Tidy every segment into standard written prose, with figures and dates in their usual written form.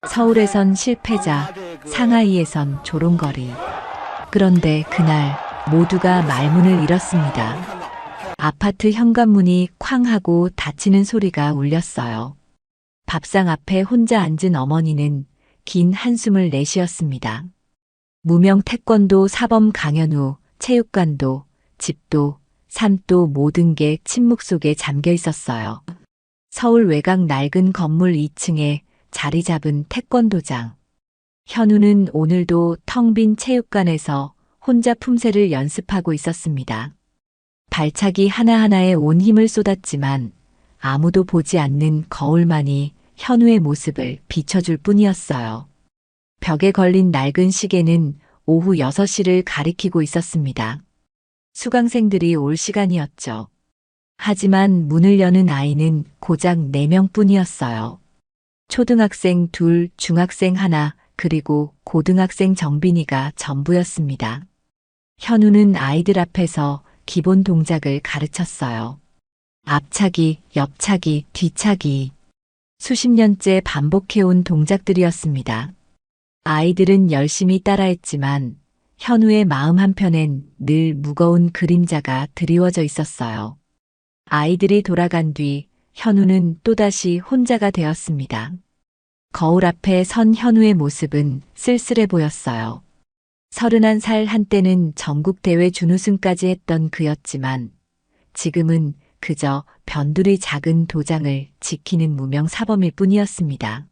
서울에선 실패자, 상하이에선 조롱거리. 그런데 그날 모두가 말문을 잃었습니다. 아파트 현관문이 쾅 하고 닫히는 소리가 울렸어요. 밥상 앞에 혼자 앉은 어머니는 긴 한숨을 내쉬었습니다. 무명 태권도 사범 강연 후 체육관도, 집도, 삶도 모든 게 침묵 속에 잠겨 있었어요. 서울 외곽 낡은 건물 2층에 자리 잡은 태권도장. 현우는 오늘도 텅 빈 체육관에서 혼자 품새를 연습하고 있었습니다. 발차기 하나하나에 온 힘을 쏟았지만 아무도 보지 않는 거울만이 현우의 모습을 비춰줄 뿐이었어요. 벽에 걸린 낡은 시계는 오후 6시를 가리키고 있었습니다. 수강생들이 올 시간이었죠. 하지만 문을 여는 아이는 고작 4명뿐이었어요. 초등학생 2, 중학생 1, 그리고 고등학생 정빈이가 전부였습니다. 현우는 아이들 앞에서 기본 동작을 가르쳤어요. 앞차기, 옆차기, 뒤차기. 수십 년째 반복해온 동작들이었습니다. 아이들은 열심히 따라했지만 현우의 마음 한편엔 늘 무거운 그림자가 드리워져 있었어요. 아이들이 돌아간 뒤 현우는 또다시 혼자가 되었습니다. 거울 앞에 선 현우의 모습은 쓸쓸해 보였어요. 31살 한때는 전국대회 준우승까지 했던 그였지만 지금은 그저 변두리 작은 도장을 지키는 무명 사범일 뿐이었습니다.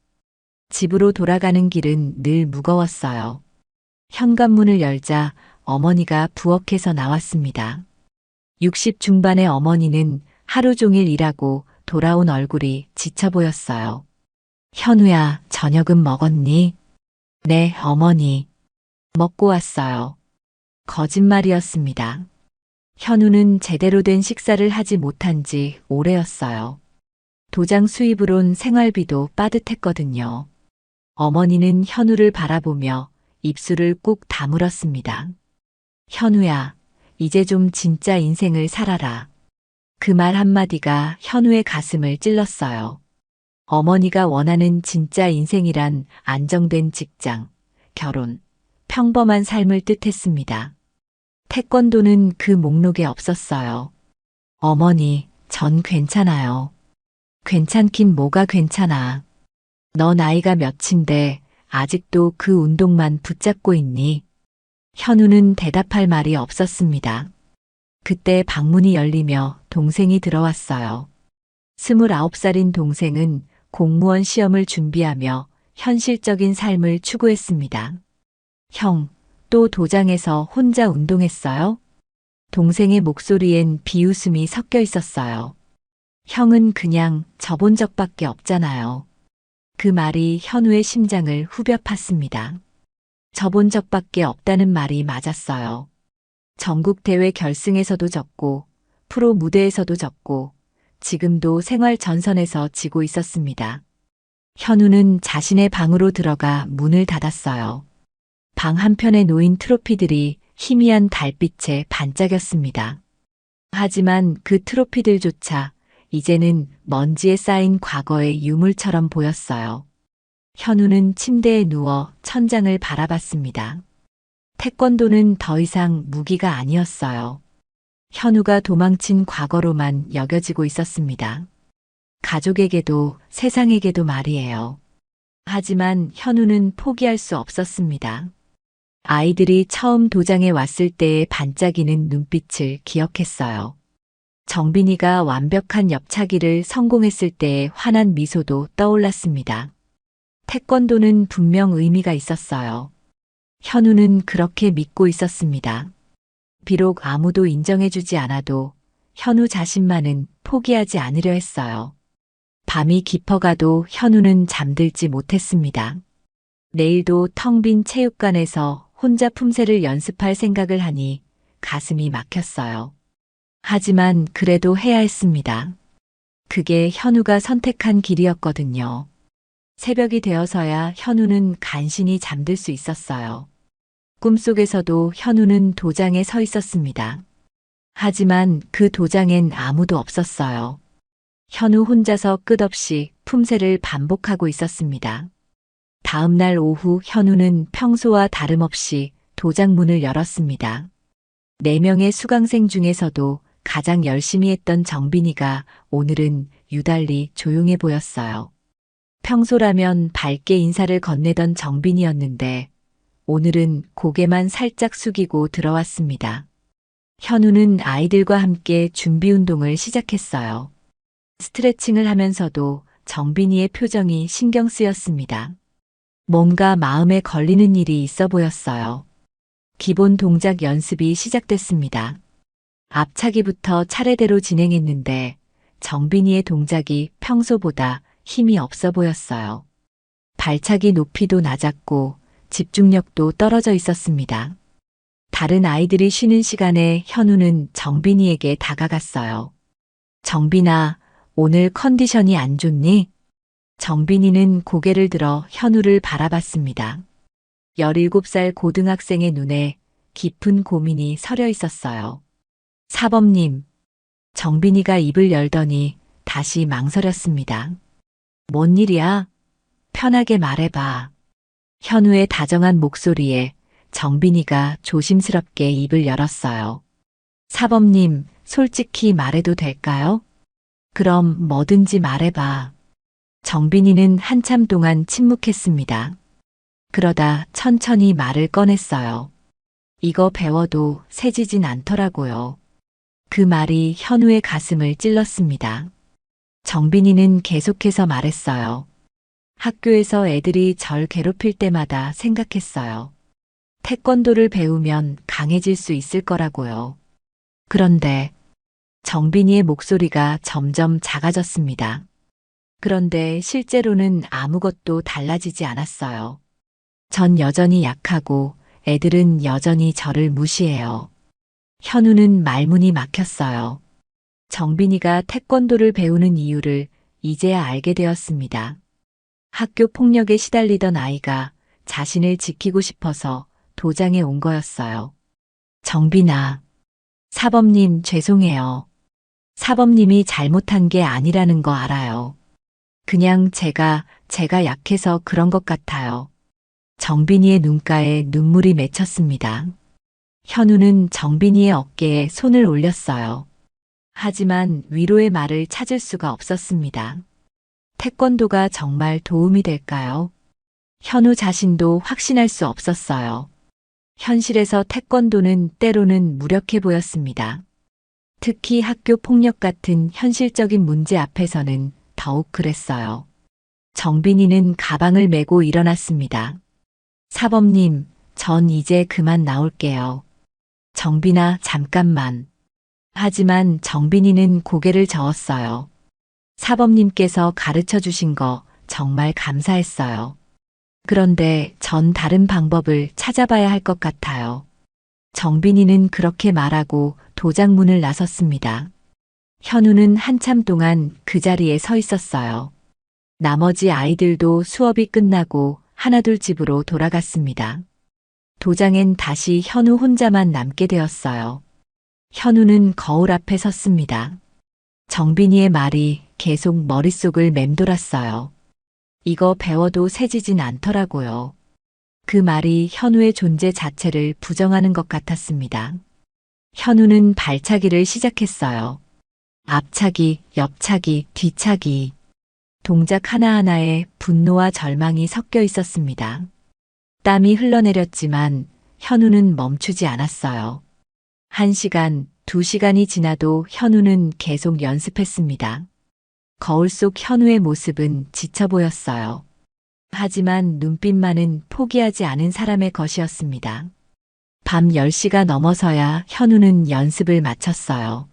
집으로 돌아가는 길은 늘 무거웠어요. 현관문을 열자 어머니가 부엌에서 나왔습니다. 60 중반의 어머니는 하루 종일 일하고 돌아온 얼굴이 지쳐 보였어요. 현우야, 저녁은 먹었니? 네, 어머니. 먹고 왔어요. 거짓말이었습니다. 현우는 제대로 된 식사를 하지 못한 지 오래였어요. 도장 수입으론 생활비도 빠듯했거든요. 어머니는 현우를 바라보며 입술을 꾹 다물었습니다. 현우야, 이제 좀 진짜 인생을 살아라. 그 말 한마디가 현우의 가슴을 찔렀어요. 어머니가 원하는 진짜 인생이란 안정된 직장, 결혼, 평범한 삶을 뜻했습니다. 태권도는 그 목록에 없었어요. 어머니, 전 괜찮아요. 괜찮긴 뭐가 괜찮아. 너 나이가 몇인데 아직도 그 운동만 붙잡고 있니? 현우는 대답할 말이 없었습니다. 그때 방문이 열리며 동생이 들어왔어요. 29살인 동생은 공무원 시험을 준비하며 현실적인 삶을 추구했습니다. 형, 또 도장에서 혼자 운동했어요? 동생의 목소리엔 비웃음이 섞여 있었어요. 형은 그냥 저본 적밖에 없잖아요. 그 말이 현우의 심장을 후벼 팠습니다. 저본 적밖에 없다는 말이 맞았어요. 전국대회 결승에서도 졌고, 프로 무대에서도 졌고, 지금도 생활 전선에서 지고 있었습니다. 현우는 자신의 방으로 들어가 문을 닫았어요. 방 한편에 놓인 트로피들이 희미한 달빛에 반짝였습니다. 하지만 그 트로피들조차 이제는 먼지에 쌓인 과거의 유물처럼 보였어요. 현우는 침대에 누워 천장을 바라봤습니다. 태권도는 더 이상 무기가 아니었어요. 현우가 도망친 과거로만 여겨지고 있었습니다. 가족에게도 세상에게도 말이에요. 하지만 현우는 포기할 수 없었습니다. 아이들이 처음 도장에 왔을 때의 반짝이는 눈빛을 기억했어요. 정빈이가 완벽한 옆차기를 성공했을 때의 환한 미소도 떠올랐습니다. 태권도는 분명 의미가 있었어요. 현우는 그렇게 믿고 있었습니다. 비록 아무도 인정해주지 않아도 현우 자신만은 포기하지 않으려 했어요. 밤이 깊어가도 현우는 잠들지 못했습니다. 내일도 텅 빈 체육관에서 혼자 품새를 연습할 생각을 하니 가슴이 막혔어요. 하지만 그래도 해야 했습니다. 그게 현우가 선택한 길이었거든요. 새벽이 되어서야 현우는 간신히 잠들 수 있었어요. 꿈속에서도 현우는 도장에 서 있었습니다. 하지만 그 도장엔 아무도 없었어요. 현우 혼자서 끝없이 품새를 반복하고 있었습니다. 다음 날 오후 현우는 평소와 다름없이 도장 문을 열었습니다. 4명의 수강생 중에서도 가장 열심히 했던 정빈이가 오늘은 유달리 조용해 보였어요. 평소라면 밝게 인사를 건네던 정빈이었는데 오늘은 고개만 살짝 숙이고 들어왔습니다. 현우는 아이들과 함께 준비 운동을 시작했어요. 스트레칭을 하면서도 정빈이의 표정이 신경 쓰였습니다. 뭔가 마음에 걸리는 일이 있어 보였어요. 기본 동작 연습이 시작됐습니다. 앞차기부터 차례대로 진행했는데 정빈이의 동작이 평소보다 힘이 없어 보였어요. 발차기 높이도 낮았고 집중력도 떨어져 있었습니다. 다른 아이들이 쉬는 시간에 현우는 정빈이에게 다가갔어요. 정빈아, 오늘 컨디션이 안 좋니? 정빈이는 고개를 들어 현우를 바라봤습니다. 17살 고등학생의 눈에 깊은 고민이 서려 있었어요. 사범님, 정빈이가 입을 열더니 다시 망설였습니다. 뭔 일이야? 편하게 말해봐. 현우의 다정한 목소리에 정빈이가 조심스럽게 입을 열었어요. 사범님, 솔직히 말해도 될까요? 그럼 뭐든지 말해봐. 정빈이는 한참 동안 침묵했습니다. 그러다 천천히 말을 꺼냈어요. 이거 배워도 세지진 않더라고요. 그 말이 현우의 가슴을 찔렀습니다. 정빈이는 계속해서 말했어요. 학교에서 애들이 절 괴롭힐 때마다 생각했어요. 태권도를 배우면 강해질 수 있을 거라고요. 그런데 정빈이의 목소리가 점점 작아졌습니다. 그런데 실제로는 아무것도 달라지지 않았어요. 전 여전히 약하고 애들은 여전히 저를 무시해요. 현우는 말문이 막혔어요. 정빈이가 태권도를 배우는 이유를 이제야 알게 되었습니다. 학교 폭력에 시달리던 아이가 자신을 지키고 싶어서 도장에 온 거였어요. 정빈아, 사범님 죄송해요. 사범님이 잘못한 게 아니라는 거 알아요. 그냥 제가 약해서 그런 것 같아요. 정빈이의 눈가에 눈물이 맺혔습니다. 현우는 정빈이의 어깨에 손을 올렸어요. 하지만 위로의 말을 찾을 수가 없었습니다. 태권도가 정말 도움이 될까요? 현우 자신도 확신할 수 없었어요. 현실에서 태권도는 때로는 무력해 보였습니다. 특히 학교 폭력 같은 현실적인 문제 앞에서는 더욱 그랬어요. 정빈이는 가방을 메고 일어났습니다. 사범님, 전 이제 그만 나올게요. 정빈아, 잠깐만. 하지만 정빈이는 고개를 저었어요. 사범님께서 가르쳐 주신 거 정말 감사했어요. 그런데 전 다른 방법을 찾아봐야 할 것 같아요. 정빈이는 그렇게 말하고 도장문을 나섰습니다. 현우는 한참 동안 그 자리에 서 있었어요. 나머지 아이들도 수업이 끝나고 하나둘 집으로 돌아갔습니다. 도장엔 다시 현우 혼자만 남게 되었어요. 현우는 거울 앞에 섰습니다. 정빈이의 말이 계속 머릿속을 맴돌았어요. 이거 배워도 세지진 않더라고요. 그 말이 현우의 존재 자체를 부정하는 것 같았습니다. 현우는 발차기를 시작했어요. 앞차기, 옆차기, 뒤차기. 동작 하나하나에 분노와 절망이 섞여 있었습니다. 땀이 흘러내렸지만 현우는 멈추지 않았어요. 1시간, 2시간이 지나도 현우는 계속 연습했습니다. 거울 속 현우의 모습은 지쳐 보였어요. 하지만 눈빛만은 포기하지 않은 사람의 것이었습니다. 밤 10시가 넘어서야 현우는 연습을 마쳤어요.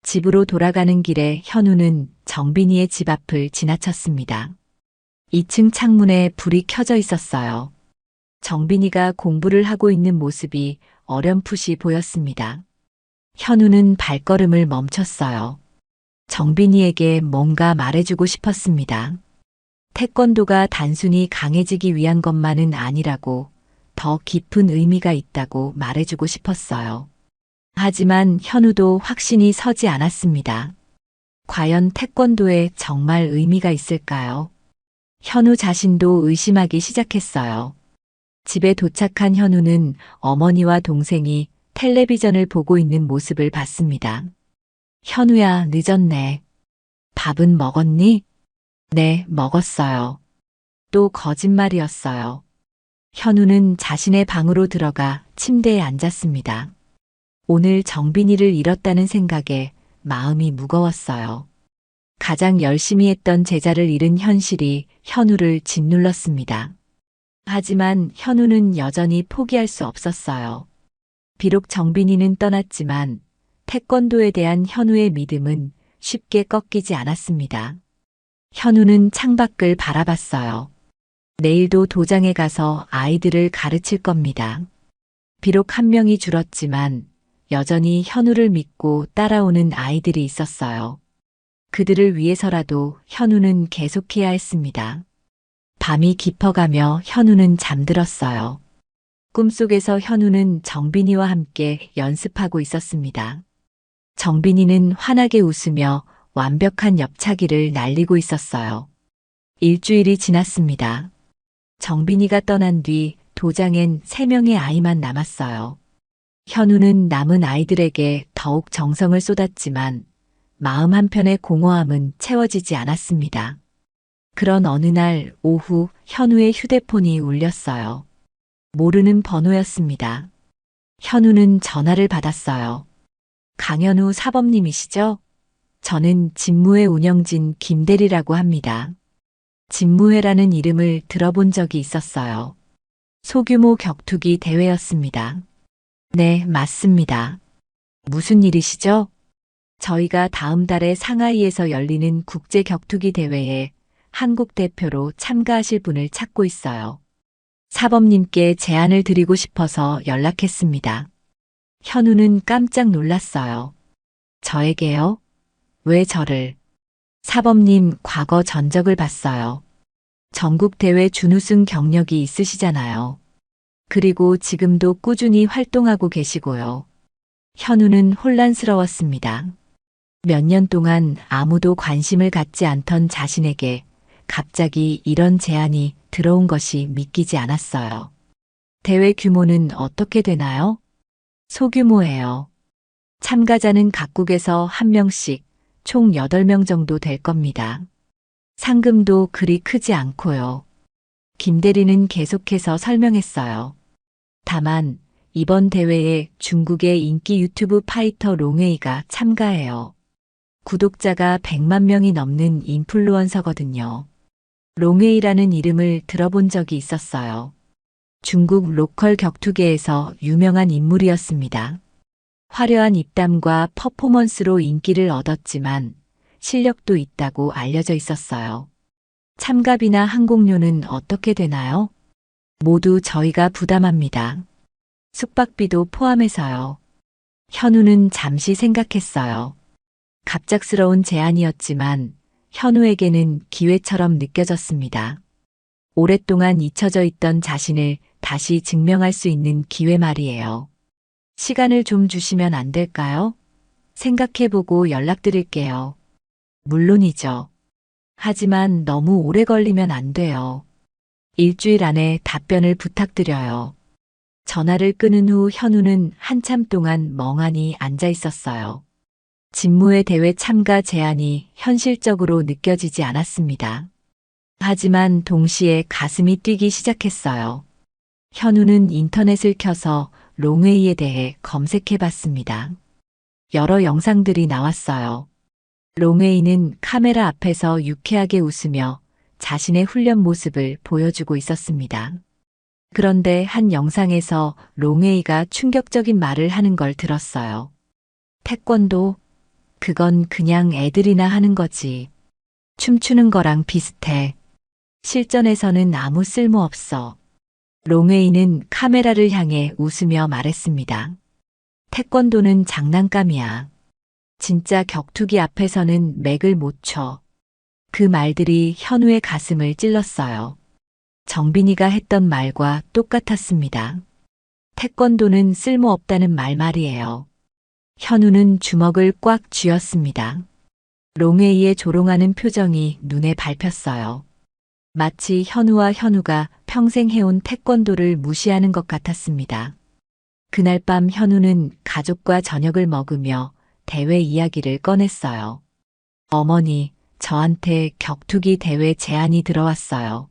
집으로 돌아가는 길에 현우는 정빈이의 집 앞을 지나쳤습니다. 2층 창문에 불이 켜져 있었어요. 정빈이가 공부를 하고 있는 모습이 어렴풋이 보였습니다. 현우는 발걸음을 멈췄어요. 정빈이에게 뭔가 말해주고 싶었습니다. 태권도가 단순히 강해지기 위한 것만은 아니라고, 더 깊은 의미가 있다고 말해주고 싶었어요. 하지만 현우도 확신이 서지 않았습니다. 과연 태권도에 정말 의미가 있을까요? 현우 자신도 의심하기 시작했어요. 집에 도착한 현우는 어머니와 동생이 텔레비전을 보고 있는 모습을 봤습니다. 현우야, 늦었네. 밥은 먹었니? 네, 먹었어요. 또 거짓말이었어요. 현우는 자신의 방으로 들어가 침대에 앉았습니다. 오늘 정빈이를 잃었다는 생각에 마음이 무거웠어요. 가장 열심히 했던 제자를 잃은 현실이 현우를 짓눌렀습니다. 하지만 현우는 여전히 포기할 수 없었어요. 비록 정빈이는 떠났지만 태권도에 대한 현우의 믿음은 쉽게 꺾이지 않았습니다. 현우는 창밖을 바라봤어요. 내일도 도장에 가서 아이들을 가르칠 겁니다. 비록 한 명이 줄었지만 여전히 현우를 믿고 따라오는 아이들이 있었어요. 그들을 위해서라도 현우는 계속해야 했습니다. 밤이 깊어가며 현우는 잠들었어요. 꿈속에서 현우는 정빈이와 함께 연습하고 있었습니다. 정빈이는 환하게 웃으며 완벽한 옆차기를 날리고 있었어요. 일주일이 지났습니다. 정빈이가 떠난 뒤 도장엔 3명의 아이만 남았어요. 현우는 남은 아이들에게 더욱 정성을 쏟았지만 마음 한편의 공허함은 채워지지 않았습니다. 그런 어느 날 오후 현우의 휴대폰이 울렸어요. 모르는 번호였습니다. 현우는 전화를 받았어요. 강현우 사범님이시죠? 저는 진무회 운영진 김대리라고 합니다. 진무회라는 이름을 들어본 적이 있었어요. 소규모 격투기 대회였습니다. 네, 맞습니다. 무슨 일이시죠? 저희가 다음 달에 상하이에서 열리는 국제 격투기 대회에 한국 대표로 참가하실 분을 찾고 있어요. 사범님께 제안을 드리고 싶어서 연락했습니다. 현우는 깜짝 놀랐어요. 저에게요? 왜 저를? 사범님 과거 전적을 봤어요. 전국 대회 준우승 경력이 있으시잖아요. 그리고 지금도 꾸준히 활동하고 계시고요. 현우는 혼란스러웠습니다. 몇 년 동안 아무도 관심을 갖지 않던 자신에게 갑자기 이런 제안이 들어온 것이 믿기지 않았어요. 대회 규모는 어떻게 되나요? 소규모예요. 참가자는 각국에서 1명씩 총 8명 정도 될 겁니다. 상금도 그리 크지 않고요. 김 대리는 계속해서 설명했어요. 다만 이번 대회에 중국의 인기 유튜브 파이터 롱웨이가 참가해요. 구독자가 100만 명이 넘는 인플루언서거든요. 롱웨이라는 이름을 들어본 적이 있었어요. 중국 로컬 격투계에서 유명한 인물이었습니다. 화려한 입담과 퍼포먼스로 인기를 얻었지만 실력도 있다고 알려져 있었어요. 참가비나 항공료는 어떻게 되나요? 모두 저희가 부담합니다. 숙박비도 포함해서요. 현우는 잠시 생각했어요. 갑작스러운 제안이었지만 현우에게는 기회처럼 느껴졌습니다. 오랫동안 잊혀져 있던 자신을 다시 증명할 수 있는 기회 말이에요. 시간을 좀 주시면 안 될까요? 생각해보고 연락드릴게요. 물론이죠. 하지만 너무 오래 걸리면 안 돼요. 일주일 안에 답변을 부탁드려요. 전화를 끊은 후 현우는 한참 동안 멍하니 앉아 있었어요. 진무회 대회 참가 제안이 현실적으로 느껴지지 않았습니다. 하지만 동시에 가슴이 뛰기 시작했어요. 현우는 인터넷을 켜서 롱웨이에 대해 검색해 봤습니다. 여러 영상들이 나왔어요. 롱웨이는 카메라 앞에서 유쾌하게 웃으며 자신의 훈련 모습을 보여주고 있었습니다. 그런데 한 영상에서 롱웨이가 충격적인 말을 하는 걸 들었어요. 태권도? 그건 그냥 애들이나 하는 거지. 춤추는 거랑 비슷해. 실전에서는 아무 쓸모 없어. 롱웨이는 카메라를 향해 웃으며 말했습니다. 태권도는 장난감이야. 진짜 격투기 앞에서는 맥을 못 쳐. 그 말들이 현우의 가슴을 찔렀어요. 정빈이가 했던 말과 똑같았습니다. 태권도는 쓸모없다는 말 말이에요. 현우는 주먹을 꽉 쥐었습니다. 롱웨이의 조롱하는 표정이 눈에 밟혔어요. 마치 현우와 현우가 평생 해온 태권도를 무시하는 것 같았습니다. 그날 밤 현우는 가족과 저녁을 먹으며 대회 이야기를 꺼냈어요. 어머니, 저한테 격투기 대회 제안이 들어왔어요.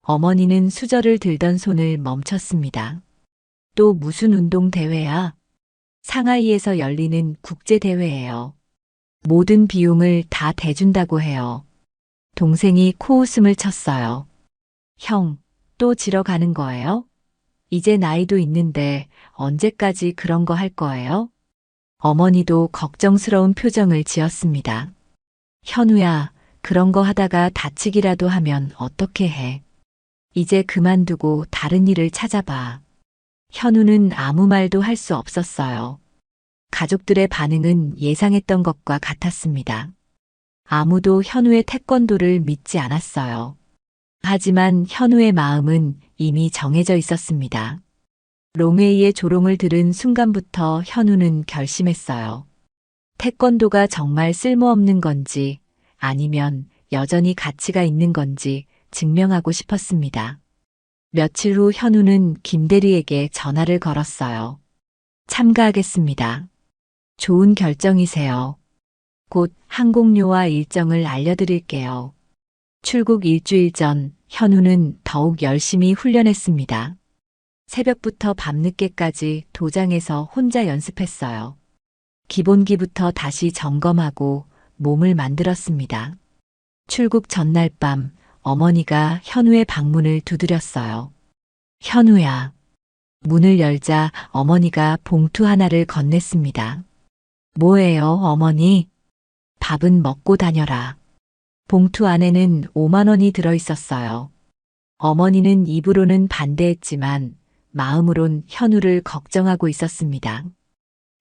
어머니는 수저를 들던 손을 멈췄습니다. 또 무슨 운동 대회야? 상하이에서 열리는 국제대회예요. 모든 비용을 다 대준다고 해요. 동생이 코웃음을 쳤어요. 형, 또 지러 가는 거예요? 이제 나이도 있는데 언제까지 그런 거 할 거예요? 어머니도 걱정스러운 표정을 지었습니다. 현우야, 그런 거 하다가 다치기라도 하면 어떻게 해? 이제 그만두고 다른 일을 찾아봐. 현우는 아무 말도 할 수 없었어요. 가족들의 반응은 예상했던 것과 같았습니다. 아무도 현우의 태권도를 믿지 않았어요. 하지만 현우의 마음은 이미 정해져 있었습니다. 롱웨이의 조롱을 들은 순간부터 현우는 결심했어요. 태권도가 정말 쓸모없는 건지 아니면 여전히 가치가 있는 건지 증명하고 싶었습니다. 며칠 후 현우는 김대리에게 전화를 걸었어요. 참가하겠습니다. 좋은 결정이세요. 곧 항공료와 일정을 알려드릴게요. 출국 일주일 전 현우는 더욱 열심히 훈련했습니다. 새벽부터 밤늦게까지 도장에서 혼자 연습했어요. 기본기부터 다시 점검하고 몸을 만들었습니다. 출국 전날 밤 어머니가 현우의 방문을 두드렸어요. 현우야. 문을 열자 어머니가 봉투 하나를 건넸습니다. 뭐예요, 어머니? 밥은 먹고 다녀라. 봉투 안에는 5만 원이 들어 있었어요. 어머니는 입으로는 반대했지만 마음으론 현우를 걱정하고 있었습니다.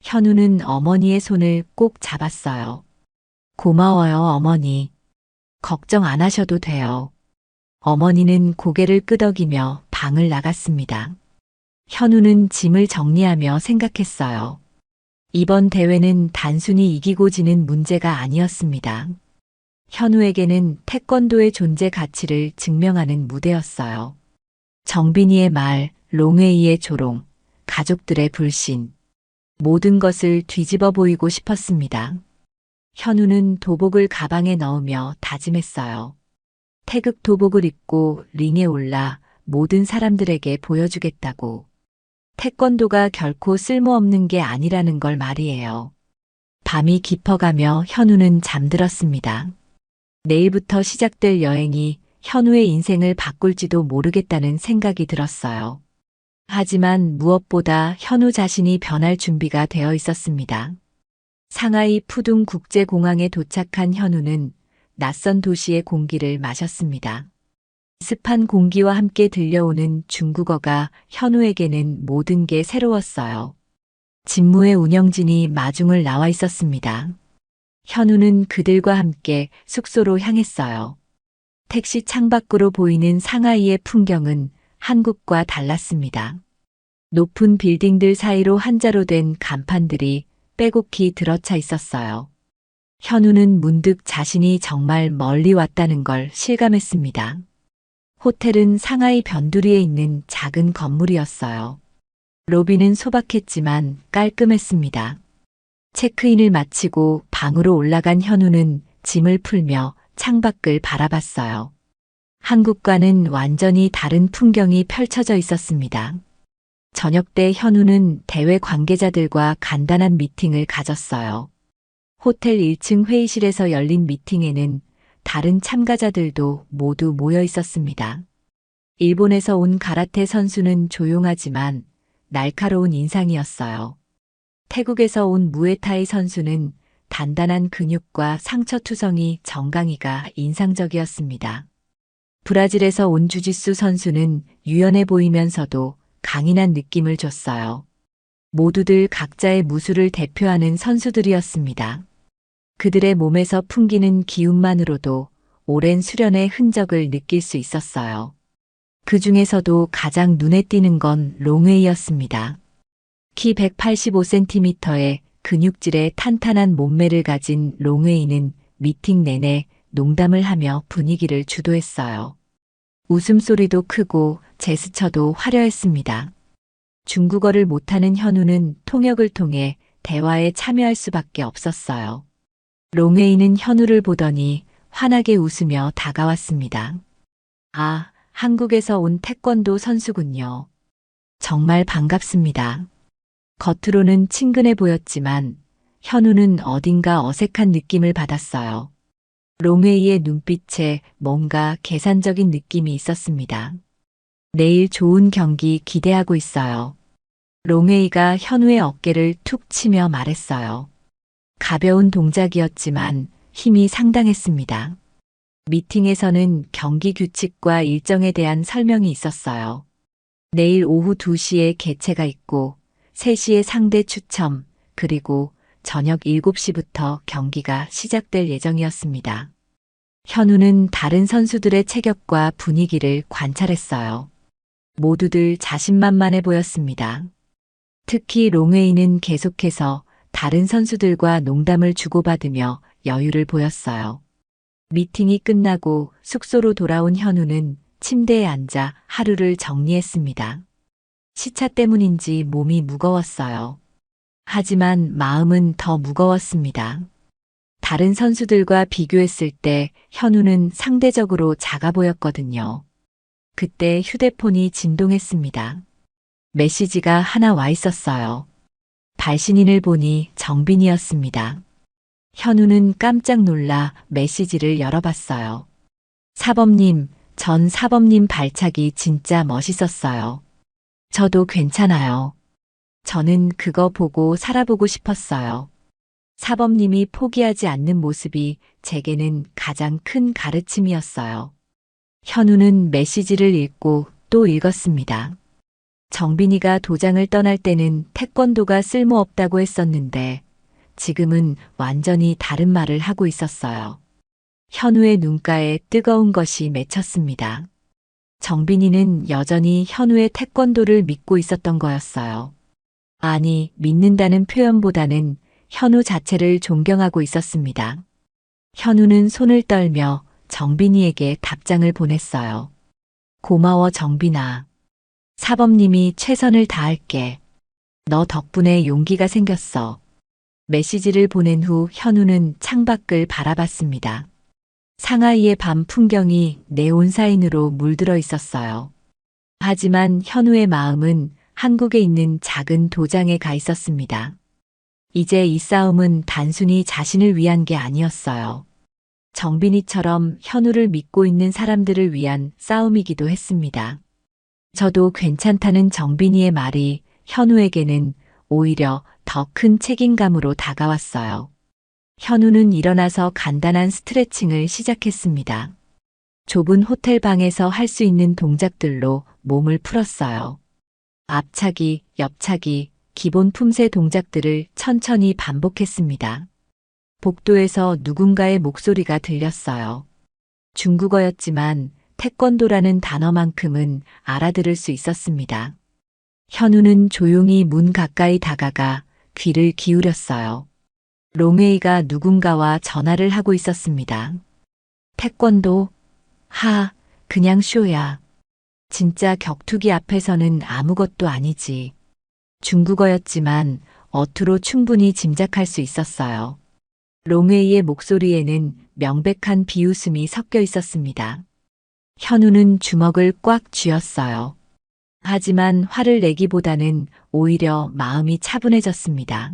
현우는 어머니의 손을 꼭 잡았어요. 고마워요, 어머니. 걱정 안 하셔도 돼요. 어머니는 고개를 끄덕이며 방을 나갔습니다. 현우는 짐을 정리하며 생각했어요. 이번 대회는 단순히 이기고 지는 문제가 아니었습니다. 현우에게는 태권도의 존재 가치를 증명하는 무대였어요. 정빈이의 말, 롱웨이의 조롱, 가족들의 불신, 모든 것을 뒤집어 보이고 싶었습니다. 현우는 도복을 가방에 넣으며 다짐했어요. 태극 도복을 입고 링에 올라 모든 사람들에게 보여주겠다고. 태권도가 결코 쓸모없는 게 아니라는 걸 말이에요. 밤이 깊어가며 현우는 잠들었습니다. 내일부터 시작될 여행이 현우의 인생을 바꿀지도 모르겠다는 생각이 들었어요. 하지만 무엇보다 현우 자신이 변할 준비가 되어 있었습니다. 상하이 푸둥 국제공항에 도착한 현우는 낯선 도시의 공기를 마셨습니다. 습한 공기와 함께 들려오는 중국어가 현우에게는 모든 게 새로웠어요. 직무의 운영진이 마중을 나와 있었습니다. 현우는 그들과 함께 숙소로 향했어요. 택시 창밖으로 보이는 상하이의 풍경은 한국과 달랐습니다. 높은 빌딩들 사이로 한자로 된 간판들이 빼곡히 들어차 있었어요. 현우는 문득 자신이 정말 멀리 왔다는 걸 실감했습니다. 호텔은 상하이 변두리에 있는 작은 건물이었어요. 로비는 소박했지만 깔끔했습니다. 체크인을 마치고 방으로 올라간 현우는 짐을 풀며 창밖을 바라봤어요. 한국과는 완전히 다른 풍경이 펼쳐져 있었습니다. 저녁 때 현우는 대회 관계자들과 간단한 미팅을 가졌어요. 호텔 1층 회의실에서 열린 미팅에는 다른 참가자들도 모두 모여 있었습니다. 일본에서 온 가라테 선수는 조용하지만 날카로운 인상이었어요. 태국에서 온 무에타이 선수는 단단한 근육과 상처투성이 정강이가 인상적이었습니다. 브라질에서 온 주짓수 선수는 유연해 보이면서도 강인한 느낌을 줬어요. 모두들 각자의 무술을 대표하는 선수들이었습니다. 그들의 몸에서 풍기는 기운만으로도 오랜 수련의 흔적을 느낄 수 있었어요. 그 중에서도 가장 눈에 띄는 건 롱웨이였습니다. 키 185cm의 근육질의 탄탄한 몸매를 가진 롱웨이는 미팅 내내 농담을 하며 분위기를 주도했어요. 웃음소리도 크고 제스처도 화려했습니다. 중국어를 못하는 현우는 통역을 통해 대화에 참여할 수밖에 없었어요. 롱웨이는 현우를 보더니 환하게 웃으며 다가왔습니다. 아, 한국에서 온 태권도 선수군요. 정말 반갑습니다. 겉으로는 친근해 보였지만 현우는 어딘가 어색한 느낌을 받았어요. 롱웨이의 눈빛에 뭔가 계산적인 느낌이 있었습니다. 내일 좋은 경기 기대하고 있어요. 롱웨이가 현우의 어깨를 툭 치며 말했어요. 가벼운 동작이었지만 힘이 상당했습니다. 미팅에서는 경기 규칙과 일정에 대한 설명이 있었어요. 내일 오후 2시에 개최가 있고 3시에 상대 추첨, 그리고 저녁 7시부터 경기가 시작될 예정이었습니다. 현우는 다른 선수들의 체격과 분위기를 관찰했어요. 모두들 자신만만해 보였습니다. 특히 롱웨이는 계속해서 다른 선수들과 농담을 주고받으며 여유를 보였어요. 미팅이 끝나고 숙소로 돌아온 현우는 침대에 앉아 하루를 정리했습니다. 시차 때문인지 몸이 무거웠어요. 하지만 마음은 더 무거웠습니다. 다른 선수들과 비교했을 때 현우는 상대적으로 작아 보였거든요. 그때 휴대폰이 진동했습니다. 메시지가 하나 와 있었어요. 발신인을 보니 정빈이었습니다. 현우는 깜짝 놀라 메시지를 열어봤어요. 사범님, 전 사범님 발차기 진짜 멋있었어요. 저도 괜찮아요. 저는 그거 보고 살아보고 싶었어요. 사범님이 포기하지 않는 모습이 제게는 가장 큰 가르침이었어요. 현우는 메시지를 읽고 또 읽었습니다. 정빈이가 도장을 떠날 때는 태권도가 쓸모없다고 했었는데 지금은 완전히 다른 말을 하고 있었어요. 현우의 눈가에 뜨거운 것이 맺혔습니다. 정빈이는 여전히 현우의 태권도를 믿고 있었던 거였어요. 아니, 믿는다는 표현보다는 현우 자체를 존경하고 있었습니다. 현우는 손을 떨며 정빈이에게 답장을 보냈어요. 고마워 정빈아. 사범님이 최선을 다할게. 너 덕분에 용기가 생겼어. 메시지를 보낸 후 현우는 창밖을 바라봤습니다. 상하이의 밤 풍경이 네온 사인으로 물들어 있었어요. 하지만 현우의 마음은 한국에 있는 작은 도장에 가 있었습니다. 이제 이 싸움은 단순히 자신을 위한 게 아니었어요. 정빈이처럼 현우를 믿고 있는 사람들을 위한 싸움이기도 했습니다. 저도 괜찮다는 정빈이의 말이 현우에게는 오히려 더 큰 책임감으로 다가왔어요. 현우는 일어나서 간단한 스트레칭을 시작했습니다. 좁은 호텔 방에서 할 수 있는 동작들로 몸을 풀었어요. 앞차기, 옆차기, 기본 품새 동작들을 천천히 반복했습니다. 복도에서 누군가의 목소리가 들렸어요. 중국어였지만 태권도라는 단어만큼은 알아들을 수 있었습니다. 현우는 조용히 문 가까이 다가가 귀를 기울였어요. 롱웨이가 누군가와 전화를 하고 있었습니다. 태권도? 그냥 쇼야. 진짜 격투기 앞에서는 아무것도 아니지. 중국어였지만 어투로 충분히 짐작할 수 있었어요. 롱웨이의 목소리에는 명백한 비웃음이 섞여 있었습니다. 현우는 주먹을 꽉 쥐었어요. 하지만 화를 내기보다는 오히려 마음이 차분해졌습니다.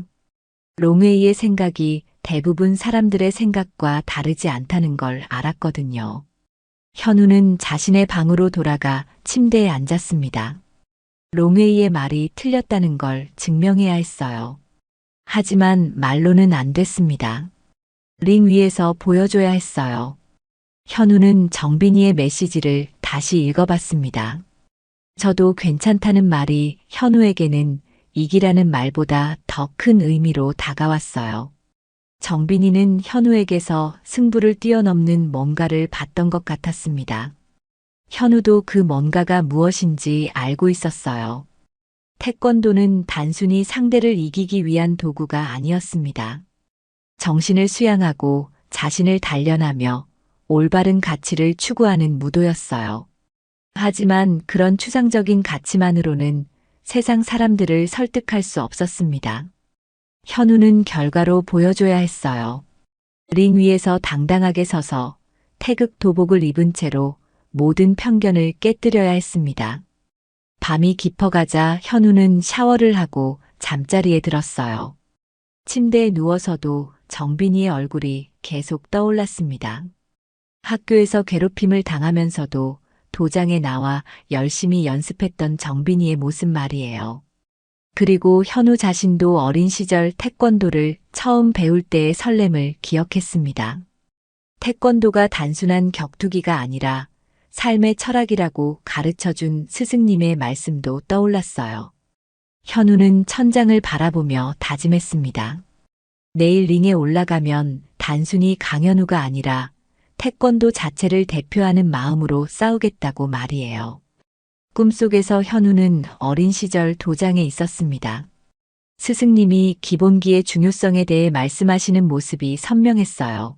롱웨이의 생각이 대부분 사람들의 생각과 다르지 않다는 걸 알았거든요. 현우는 자신의 방으로 돌아가 침대에 앉았습니다. 롱웨이의 말이 틀렸다는 걸 증명해야 했어요. 하지만 말로는 안 됐습니다. 링 위에서 보여줘야 했어요. 현우는 정빈이의 메시지를 다시 읽어봤습니다. 저도 괜찮다는 말이 현우에게는 이기라는 말보다 더 큰 의미로 다가왔어요. 정빈이는 현우에게서 승부를 뛰어넘는 뭔가를 봤던 것 같았습니다. 현우도 그 뭔가가 무엇인지 알고 있었어요. 태권도는 단순히 상대를 이기기 위한 도구가 아니었습니다. 정신을 수양하고 자신을 단련하며 올바른 가치를 추구하는 무도였어요. 하지만 그런 추상적인 가치만으로는 세상 사람들을 설득할 수 없었습니다. 현우는 결과로 보여줘야 했어요. 링 위에서 당당하게 서서 태극 도복을 입은 채로 모든 편견을 깨뜨려야 했습니다. 밤이 깊어가자 현우는 샤워를 하고 잠자리에 들었어요. 침대에 누워서도 정빈이의 얼굴이 계속 떠올랐습니다. 학교에서 괴롭힘을 당하면서도 도장에 나와 열심히 연습했던 정빈이의 모습 말이에요. 그리고 현우 자신도 어린 시절 태권도를 처음 배울 때의 설렘을 기억했습니다. 태권도가 단순한 격투기가 아니라 삶의 철학이라고 가르쳐준 스승님의 말씀도 떠올랐어요. 현우는 천장을 바라보며 다짐했습니다. 내일 링에 올라가면 단순히 강현우가 아니라 태권도 자체를 대표하는 마음으로 싸우겠다고 말이에요. 꿈속에서 현우는 어린 시절 도장에 있었습니다. 스승님이 기본기의 중요성에 대해 말씀하시는 모습이 선명했어요.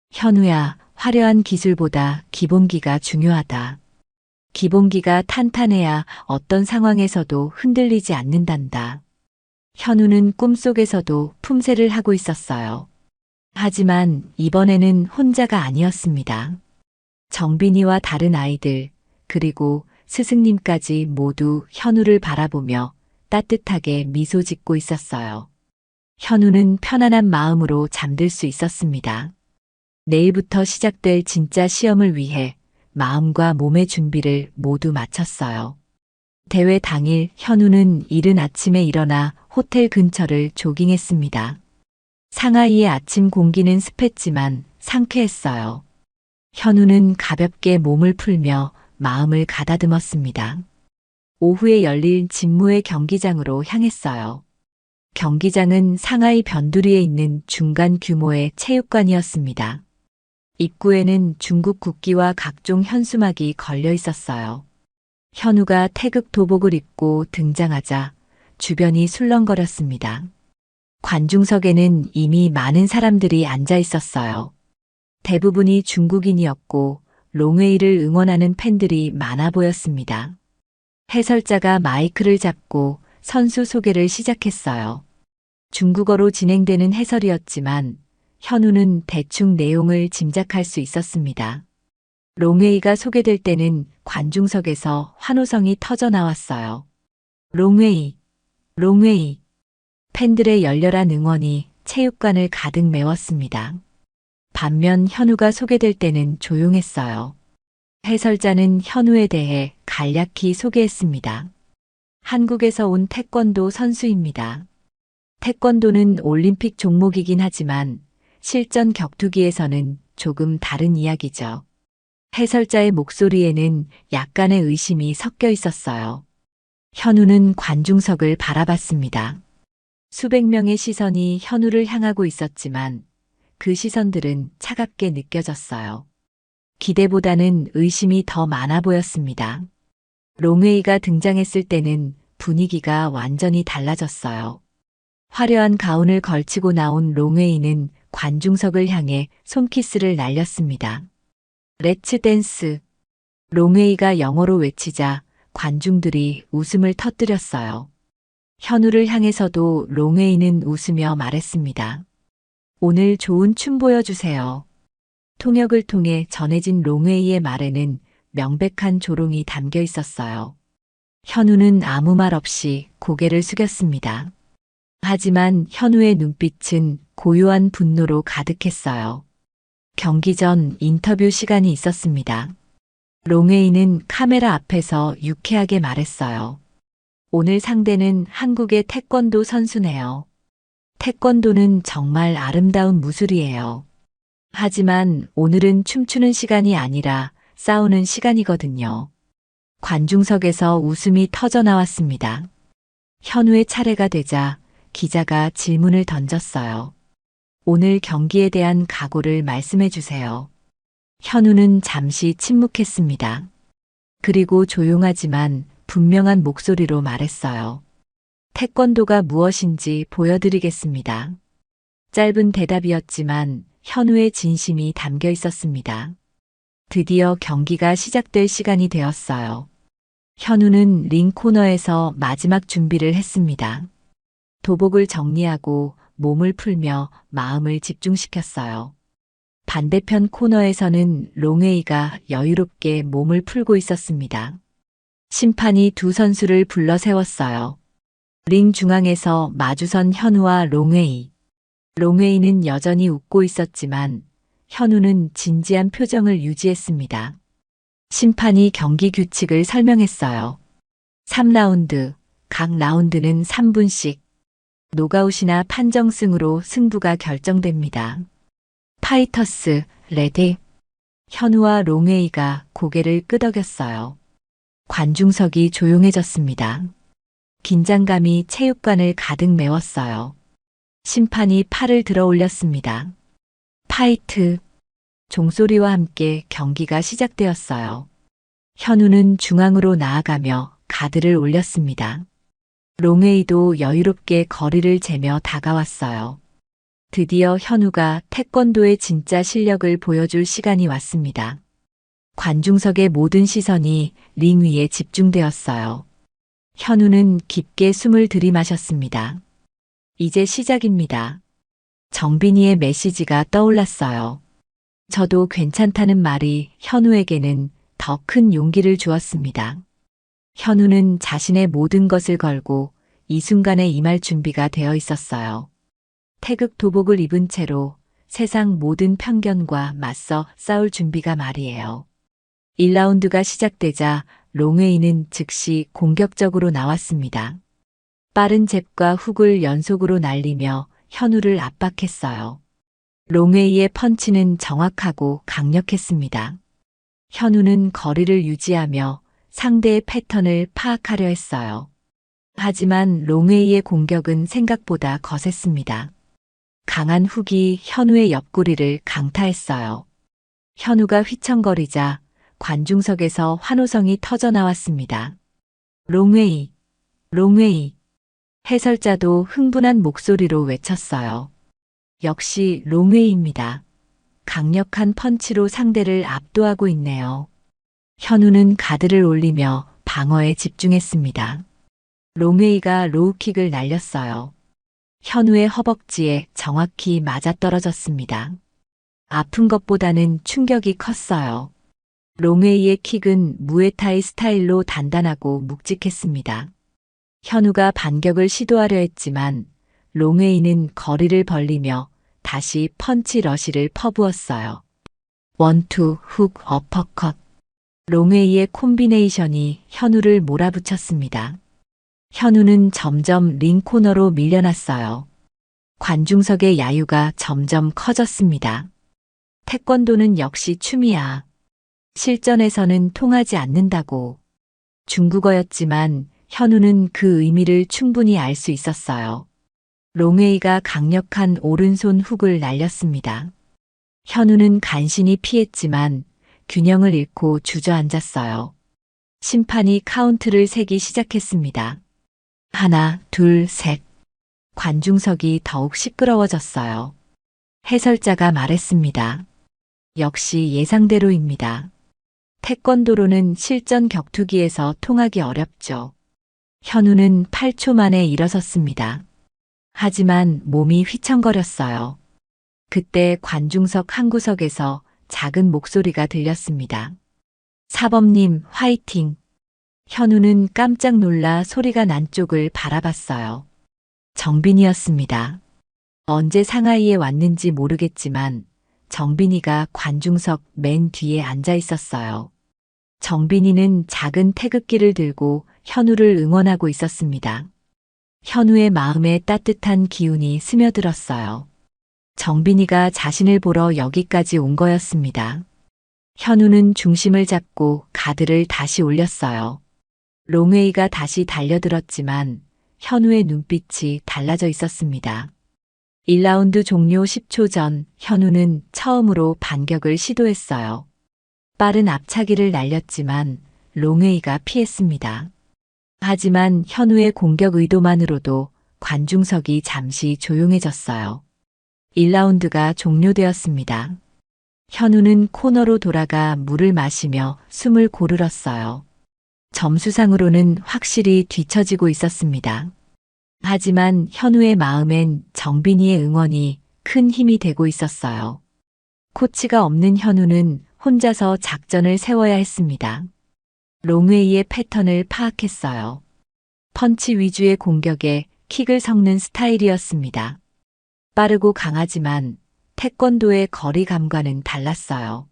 현우야, 화려한 기술보다 기본기가 중요하다. 기본기가 탄탄해야 어떤 상황에서도 흔들리지 않는단다. 현우는 꿈속에서도 품새를 하고 있었어요. 하지만 이번에는 혼자가 아니었습니다. 정빈이와 다른 아이들, 그리고 스승님까지 모두 현우를 바라보며 따뜻하게 미소 짓고 있었어요. 현우는 편안한 마음으로 잠들 수 있었습니다. 내일부터 시작될 진짜 시험을 위해 마음과 몸의 준비를 모두 마쳤어요. 대회 당일 현우는 이른 아침에 일어나 호텔 근처를 조깅했습니다. 상하이의 아침 공기는 습했지만 상쾌했어요. 현우는 가볍게 몸을 풀며 마음을 가다듬었습니다. 오후에 열릴 진무의 경기장으로 향했어요. 경기장은 상하이 변두리에 있는 중간 규모의 체육관이었습니다. 입구에는 중국 국기와 각종 현수막이 걸려 있었어요. 현우가 태극 도복을 입고 등장하자 주변이 술렁거렸습니다. 관중석에는 이미 많은 사람들이 앉아 있었어요. 대부분이 중국인이었고 롱웨이를 응원하는 팬들이 많아 보였습니다. 해설자가 마이크를 잡고 선수 소개를 시작했어요. 중국어로 진행되는 해설이었지만 현우는 대충 내용을 짐작할 수 있었습니다. 롱웨이가 소개될 때는 관중석에서 환호성이 터져 나왔어요. 롱웨이, 롱웨이. 팬들의 열렬한 응원이 체육관을 가득 메웠습니다. 반면 현우가 소개될 때는 조용했어요. 해설자는 현우에 대해 간략히 소개했습니다. 한국에서 온 태권도 선수입니다. 태권도는 올림픽 종목이긴 하지만 실전 격투기에서는 조금 다른 이야기죠. 해설자의 목소리에는 약간의 의심이 섞여 있었어요. 현우는 관중석을 바라봤습니다. 수백 명의 시선이 현우를 향하고 있었지만 그 시선들은 차갑게 느껴졌어요. 기대보다는 의심이 더 많아 보였습니다. 롱웨이가 등장했을 때는 분위기가 완전히 달라졌어요. 화려한 가운을 걸치고 나온 롱웨이는 관중석을 향해 손키스를 날렸습니다. 렛츠 댄스. 롱웨이가 영어로 외치자 관중들이 웃음을 터뜨렸어요. 현우를 향해서도 롱웨이는 웃으며 말했습니다. 오늘 좋은 춤 보여주세요. 통역을 통해 전해진 롱웨이의 말에는 명백한 조롱이 담겨 있었어요. 현우는 아무 말 없이 고개를 숙였습니다. 하지만 현우의 눈빛은 고요한 분노로 가득했어요. 경기 전 인터뷰 시간이 있었습니다. 롱웨이는 카메라 앞에서 유쾌하게 말했어요. 오늘 상대는 한국의 태권도 선수네요. 태권도는 정말 아름다운 무술이에요. 하지만 오늘은 춤추는 시간이 아니라 싸우는 시간이거든요. 관중석에서 웃음이 터져 나왔습니다. 현우의 차례가 되자 기자가 질문을 던졌어요. 오늘 경기에 대한 각오를 말씀해 주세요. 현우는 잠시 침묵했습니다. 그리고 조용하지만 분명한 목소리로 말했어요. 태권도가 무엇인지 보여드리겠습니다. 짧은 대답이었지만 현우의 진심이 담겨 있었습니다. 드디어 경기가 시작될 시간이 되었어요. 현우는 링 코너에서 마지막 준비를 했습니다. 도복을 정리하고 몸을 풀며 마음을 집중시켰어요. 반대편 코너에서는 롱웨이가 여유롭게 몸을 풀고 있었습니다. 심판이 두 선수를 불러 세웠어요. 링 중앙에서 마주선 현우와 롱웨이. 롱웨이는 여전히 웃고 있었지만 현우는 진지한 표정을 유지했습니다. 심판이 경기 규칙을 설명했어요. 3라운드, 각 라운드는 3분씩. 노가웃이나 판정승으로 승부가 결정됩니다. 파이터스, 레드. 현우와 롱웨이가 고개를 끄덕였어요. 관중석이 조용해졌습니다. 긴장감이 체육관을 가득 메웠어요. 심판이 팔을 들어 올렸습니다. 파이트. 종소리와 함께 경기가 시작되었어요. 현우는 중앙으로 나아가며 가드를 올렸습니다. 롱웨이도 여유롭게 거리를 재며 다가왔어요. 드디어 현우가 태권도의 진짜 실력을 보여줄 시간이 왔습니다. 관중석의 모든 시선이 링 위에 집중되었어요. 현우는 깊게 숨을 들이마셨습니다. 이제 시작입니다. 정빈이의 메시지가 떠올랐어요. 저도 괜찮다는 말이 현우에게는 더 큰 용기를 주었습니다. 현우는 자신의 모든 것을 걸고 이 순간에 임할 준비가 되어 있었어요. 태극 도복을 입은 채로 세상 모든 편견과 맞서 싸울 준비가 말이에요. 1라운드가 시작되자 롱웨이는 즉시 공격적으로 나왔습니다. 빠른 잽과 훅을 연속으로 날리며 현우를 압박했어요. 롱웨이의 펀치는 정확하고 강력했습니다. 현우는 거리를 유지하며 상대의 패턴을 파악하려 했어요. 하지만 롱웨이의 공격은 생각보다 거셌습니다. 강한 훅이 현우의 옆구리를 강타했어요. 현우가 휘청거리자 관중석에서 환호성이 터져나왔습니다. 롱웨이, 롱웨이. 해설자도 흥분한 목소리로 외쳤어요. 역시 롱웨이입니다. 강력한 펀치로 상대를 압도하고 있네요. 현우는 가드를 올리며 방어에 집중했습니다. 롱웨이가 로우킥을 날렸어요. 현우의 허벅지에 정확히 맞아떨어졌습니다. 아픈 것보다는 충격이 컸어요. 롱웨이의 킥은 무에타이 스타일로 단단하고 묵직했습니다. 현우가 반격을 시도하려 했지만 롱웨이는 거리를 벌리며 다시 펀치 러시를 퍼부었어요. 원투, 훅, 어퍼컷. 롱웨이의 콤비네이션이 현우를 몰아붙였습니다. 현우는 점점 링 코너로 밀려났어요. 관중석의 야유가 점점 커졌습니다. 태권도는 역시 춤이야. 실전에서는 통하지 않는다고. 중국어였지만 현우는 그 의미를 충분히 알 수 있었어요. 롱웨이가 강력한 오른손 훅을 날렸습니다. 현우는 간신히 피했지만 균형을 잃고 주저앉았어요. 심판이 카운트를 세기 시작했습니다. 하나, 둘, 셋. 관중석이 더욱 시끄러워졌어요. 해설자가 말했습니다. 역시 예상대로입니다. 태권도로는 실전 격투기에서 통하기 어렵죠. 현우는 8초 만에 일어섰습니다. 하지만 몸이 휘청거렸어요. 그때 관중석 한 구석에서 작은 목소리가 들렸습니다. 사범님, 화이팅! 현우는 깜짝 놀라 소리가 난 쪽을 바라봤어요. 정빈이었습니다. 언제 상하이에 왔는지 모르겠지만 정빈이가 관중석 맨 뒤에 앉아 있었어요. 정빈이는 작은 태극기를 들고 현우를 응원하고 있었습니다. 현우의 마음에 따뜻한 기운이 스며들었어요. 정빈이가 자신을 보러 여기까지 온 거였습니다. 현우는 중심을 잡고 가드를 다시 올렸어요. 롱웨이가 다시 달려들었지만 현우의 눈빛이 달라져 있었습니다. 1라운드 종료 10초 전 현우는 처음으로 반격을 시도했어요. 빠른 앞차기를 날렸지만 롱웨이가 피했습니다. 하지만 현우의 공격 의도만으로도 관중석이 잠시 조용해졌어요. 1라운드가 종료되었습니다. 현우는 코너로 돌아가 물을 마시며 숨을 고르렀어요. 점수상으로는 확실히 뒤처지고 있었습니다. 하지만 현우의 마음엔 정빈이의 응원이 큰 힘이 되고 있었어요. 코치가 없는 현우는 혼자서 작전을 세워야 했습니다. 롱웨이의 패턴을 파악했어요. 펀치 위주의 공격에 킥을 섞는 스타일이었습니다. 빠르고 강하지만 태권도의 거리감과는 달랐어요.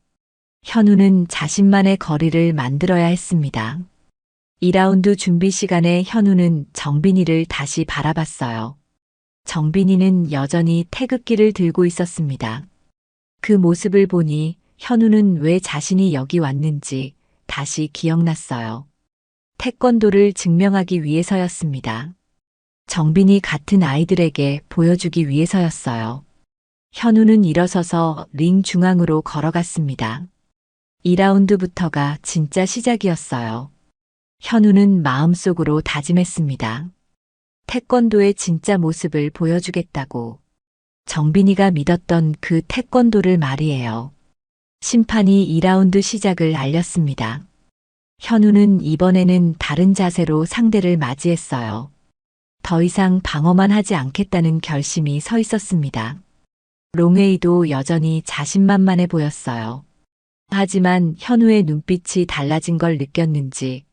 현우는 자신만의 거리를 만들어야 했습니다. 2라운드 준비 시간에 현우는 정빈이를 다시 바라봤어요. 정빈이는 여전히 태극기를 들고 있었습니다. 그 모습을 보니 현우는 왜 자신이 여기 왔는지 다시 기억났어요. 태권도를 증명하기 위해서였습니다. 정빈이 같은 아이들에게 보여주기 위해서였어요. 현우는 일어서서 링 중앙으로 걸어갔습니다. 2라운드부터가 진짜 시작이었어요. 현우는 마음속으로 다짐했습니다. 태권도의 진짜 모습을 보여주겠다고. 정빈이가 믿었던 그 태권도를 말이에요. 심판이 2라운드 시작을 알렸습니다. 현우는 이번에는 다른 자세로 상대를 맞이했어요. 더 이상 방어만 하지 않겠다는 결심이 서 있었습니다. 롱웨이도 여전히 자신만만해 보였어요. 하지만 현우의 눈빛이 달라진 걸 느꼈는지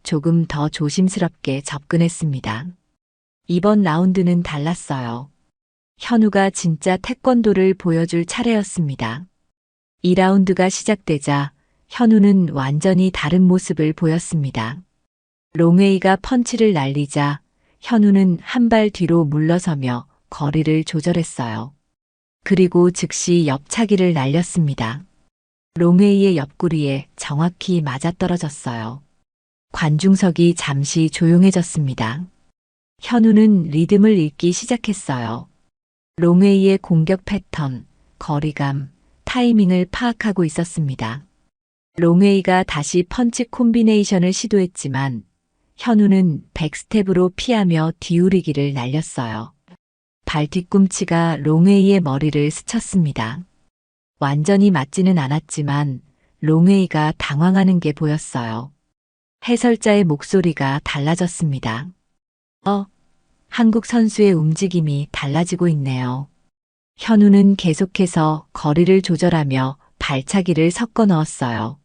조금 더 조심스럽게 접근했습니다. 이번 라운드는 달랐어요. 현우가 진짜 태권도를 보여줄 차례였습니다. 2라운드가 시작되자 현우는 완전히 다른 모습을 보였습니다. 롱웨이가 펀치를 날리자 현우는 한 발 뒤로 물러서며 거리를 조절했어요. 그리고 즉시 옆차기를 날렸습니다. 롱웨이의 옆구리에 정확히 맞아떨어졌어요. 관중석이 잠시 조용해졌습니다. 현우는 리듬을 읽기 시작했어요. 롱웨이의 공격 패턴, 거리감, 타이밍을 파악하고 있었습니다. 롱웨이가 다시 펀치 콤비네이션을 시도했지만 현우는 백스텝으로 피하며 뒤우리기를 날렸어요. 발 뒤꿈치가 롱웨이의 머리를 스쳤습니다. 완전히 맞지는 않았지만 롱웨이가 당황하는 게 보였어요. 해설자의 목소리가 달라졌습니다. 한국 선수의 움직임이 달라지고 있네요. 현우는 계속해서 거리를 조절하며 발차기를 섞어 넣었어요.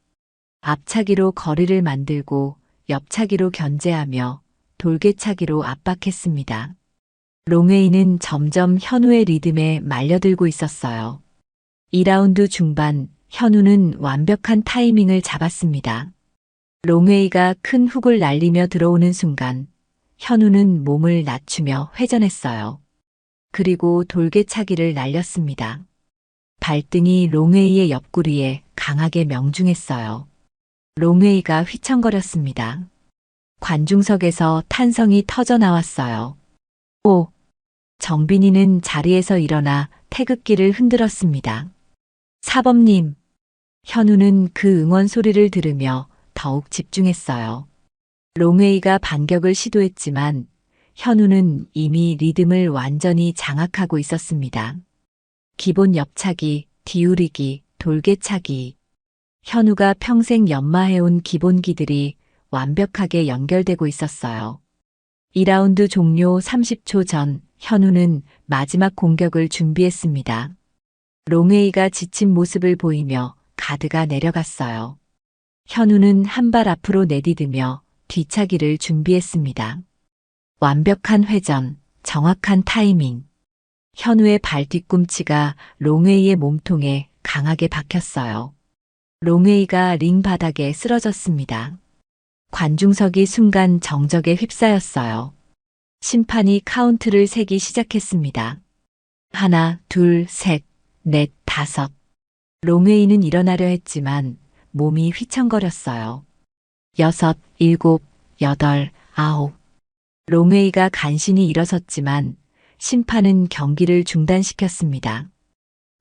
앞차기로 거리를 만들고 옆차기로 견제하며 돌개차기로 압박했습니다. 롱웨이는 점점 현우의 리듬에 말려들고 있었어요. 2라운드 중반 현우는 완벽한 타이밍을 잡았습니다. 롱웨이가 큰 훅을 날리며 들어오는 순간 현우는 몸을 낮추며 회전했어요. 그리고 돌개차기를 날렸습니다. 발등이 롱웨이의 옆구리에 강하게 명중했어요. 롱웨이가 휘청거렸습니다. 관중석에서 탄성이 터져 나왔어요. 오! 정빈이는 자리에서 일어나 태극기를 흔들었습니다. 사범님! 현우는 그 응원 소리를 들으며 더욱 집중했어요. 롱웨이가 반격을 시도했지만 현우는 이미 리듬을 완전히 장악하고 있었습니다. 기본 옆차기, 뒤우리기, 돌개차기. 현우가 평생 연마해온 기본기들이 완벽하게 연결되고 있었어요. 2라운드 종료 30초 전 현우는 마지막 공격을 준비했습니다. 롱웨이가 지친 모습을 보이며 가드가 내려갔어요. 현우는 한 발 앞으로 내디디며 뒤차기를 준비했습니다. 완벽한 회전, 정확한 타이밍. 현우의 발 뒤꿈치가 롱웨이의 몸통에 강하게 박혔어요. 롱웨이가 링 바닥에 쓰러졌습니다. 관중석이 순간 정적에 휩싸였어요. 심판이 카운트를 세기 시작했습니다. 하나, 둘, 셋, 넷, 다섯. 롱웨이는 일어나려 했지만 몸이 휘청거렸어요. 여섯, 일곱, 여덟, 아홉. 롱웨이가 간신히 일어섰지만 심판은 경기를 중단시켰습니다.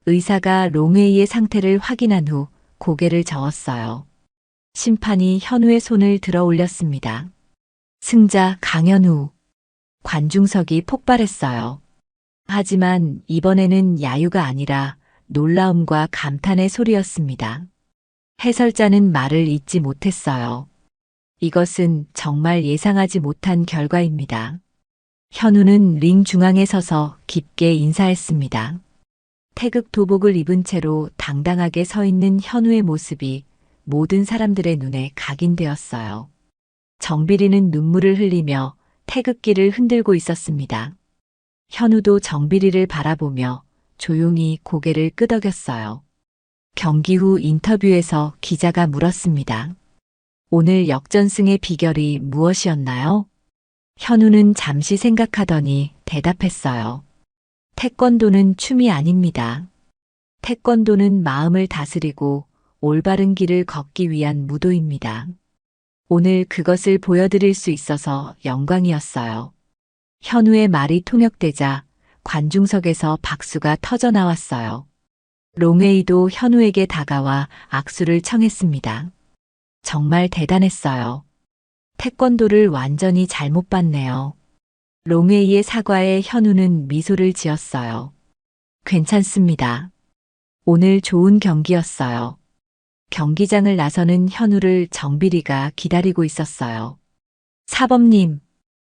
의사가 롱웨이의 상태를 확인한 후 고개를 저었어요. 심판이 현우의 손을 들어 올렸습니다. 승자 강현우. 관중석이 폭발했어요. 하지만 이번에는 야유가 아니라 놀라움과 감탄의 소리였습니다. 해설자는 말을 잇지 못했어요. 이것은 정말 예상하지 못한 결과입니다. 현우는 링 중앙에 서서 깊게 인사했습니다. 태극 도복을 입은 채로 당당하게 서 있는 현우의 모습이 모든 사람들의 눈에 각인되었어요. 정비리는 눈물을 흘리며 태극기를 흔들고 있었습니다. 현우도 정비리를 바라보며 조용히 고개를 끄덕였어요. 경기 후 인터뷰에서 기자가 물었습니다. 오늘 역전승의 비결이 무엇이었나요? 현우는 잠시 생각하더니 대답했어요. 태권도는 춤이 아닙니다. 태권도는 마음을 다스리고 올바른 길을 걷기 위한 무도입니다. 오늘 그것을 보여드릴 수 있어서 영광이었어요. 현우의 말이 통역되자 관중석에서 박수가 터져 나왔어요. 롱웨이도 현우에게 다가와 악수를 청했습니다. 정말 대단했어요. 태권도를 완전히 잘못 봤네요. 롱웨이의 사과에 현우는 미소를 지었어요. 괜찮습니다. 오늘 좋은 경기였어요. 경기장을 나서는 현우를 정비리가 기다리고 있었어요. 사범님,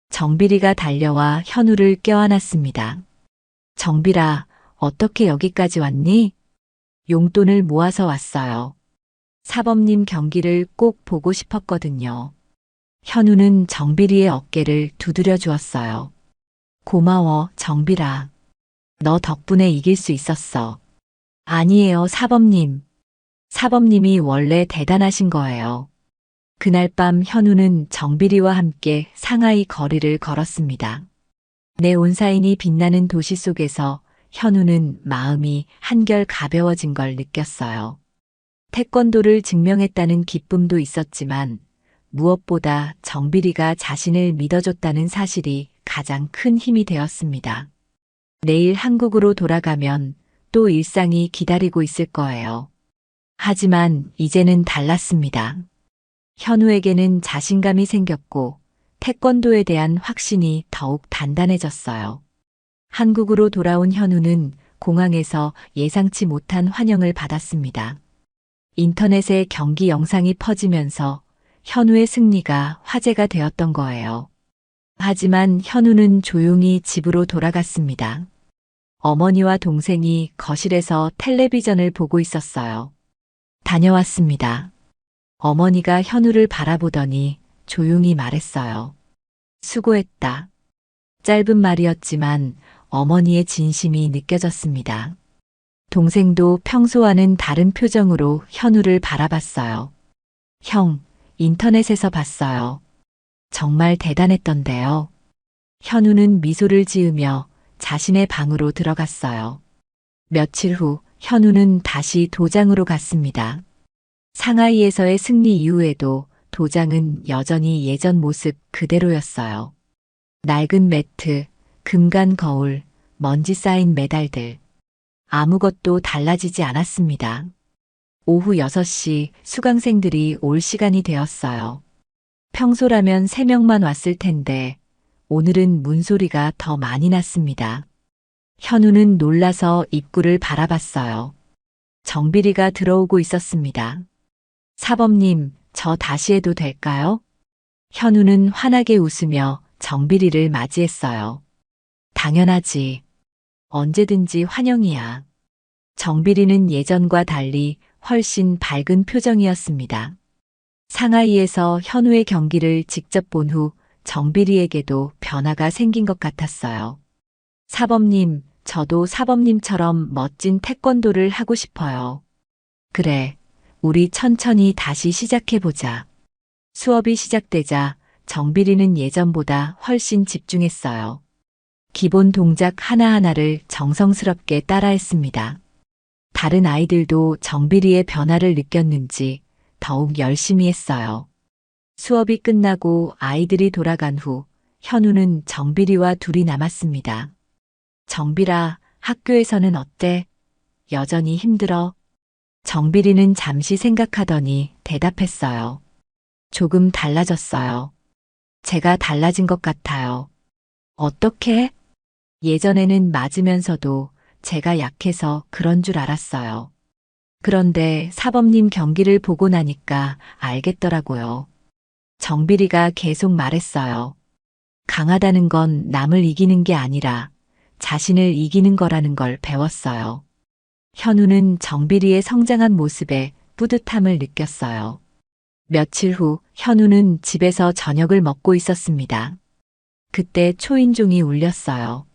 정비리가 달려와 현우를 껴안았습니다. 정비라, 어떻게 여기까지 왔니? 용돈을 모아서 왔어요. 사범님 경기를 꼭 보고 싶었거든요. 현우는 정비리의 어깨를 두드려 주었어요. 고마워, 정비라. 너 덕분에 이길 수 있었어. 아니에요, 사범님. 사범님이 원래 대단하신 거예요. 그날 밤 현우는 정비리와 함께 상하이 거리를 걸었습니다. 네온사인이 빛나는 도시 속에서 현우는 마음이 한결 가벼워진 걸 느꼈어요. 태권도를 증명했다는 기쁨도 있었지만 무엇보다 정비리가 자신을 믿어줬다는 사실이 가장 큰 힘이 되었습니다. 내일 한국으로 돌아가면 또 일상이 기다리고 있을 거예요. 하지만 이제는 달랐습니다. 현우에게는 자신감이 생겼고 태권도에 대한 확신이 더욱 단단해졌어요. 한국으로 돌아온 현우는 공항에서 예상치 못한 환영을 받았습니다. 인터넷에 경기 영상이 퍼지면서 현우의 승리가 화제가 되었던 거예요. 하지만 현우는 조용히 집으로 돌아갔습니다. 어머니와 동생이 거실에서 텔레비전을 보고 있었어요. 다녀왔습니다. 어머니가 현우를 바라보더니 조용히 말했어요. 수고했다. 짧은 말이었지만 어머니의 진심이 느껴졌습니다. 동생도 평소와는 다른 표정으로 현우를 바라봤어요. 형, 인터넷에서 봤어요. 정말 대단했던데요. 현우는 미소를 지으며 자신의 방으로 들어갔어요. 며칠 후 현우는 다시 도장으로 갔습니다. 상하이에서의 승리 이후에도 도장은 여전히 예전 모습 그대로였어요. 낡은 매트, 금간 거울, 먼지 쌓인 메달들. 아무것도 달라지지 않았습니다. 오후 6시 수강생들이 올 시간이 되었어요. 평소라면 3명만 왔을 텐데 오늘은 문소리가 더 많이 났습니다. 현우는 놀라서 입구를 바라봤어요. 정비리가 들어오고 있었습니다. 사범님, 저 다시 해도 될까요? 현우는 환하게 웃으며 정비리를 맞이했어요. 당연하지. 언제든지 환영이야. 정비리는 예전과 달리 훨씬 밝은 표정이었습니다. 상하이에서 현우의 경기를 직접 본 후 정비리에게도 변화가 생긴 것 같았어요. 사범님, 저도 사범님처럼 멋진 태권도를 하고 싶어요. 그래, 우리 천천히 다시 시작해보자. 수업이 시작되자 정비리는 예전보다 훨씬 집중했어요. 기본 동작 하나하나를 정성스럽게 따라했습니다. 다른 아이들도 정비리의 변화를 느꼈는지 더욱 열심히 했어요. 수업이 끝나고 아이들이 돌아간 후 현우는 정비리와 둘이 남았습니다. 정비라, 학교에서는 어때? 여전히 힘들어? 정비리는 잠시 생각하더니 대답했어요. 조금 달라졌어요. 제가 달라진 것 같아요. 어떻게? 예전에는 맞으면서도 제가 약해서 그런 줄 알았어요. 그런데 사범님 경기를 보고 나니까 알겠더라고요. 정비리가 계속 말했어요. 강하다는 건 남을 이기는 게 아니라 자신을 이기는 거라는 걸 배웠어요. 현우는 정비리의 성장한 모습에 뿌듯함을 느꼈어요. 며칠 후 현우는 집에서 저녁을 먹고 있었습니다. 그때 초인종이 울렸어요.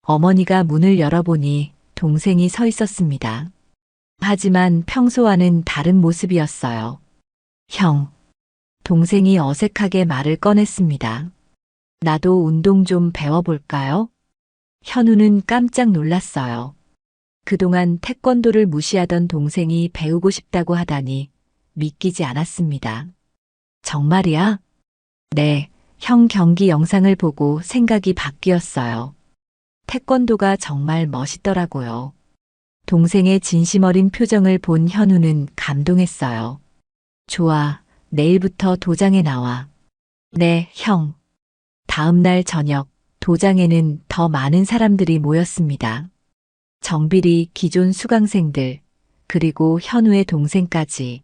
어머니가 문을 열어보니 동생이 서 있었습니다. 하지만 평소와는 다른 모습이었어요. 형. 동생이 어색하게 말을 꺼냈습니다. 나도 운동 좀 배워볼까요? 현우는 깜짝 놀랐어요. 그동안 태권도를 무시하던 동생이 배우고 싶다고 하다니 믿기지 않았습니다. 정말이야? 네, 형 경기 영상을 보고 생각이 바뀌었어요. 태권도가 정말 멋있더라고요. 동생의 진심 어린 표정을 본 현우는 감동했어요. 좋아, 내일부터 도장에 나와. 네, 형. 다음 날 저녁, 도장에는 더 많은 사람들이 모였습니다. 정비리 기존 수강생들, 그리고 현우의 동생까지.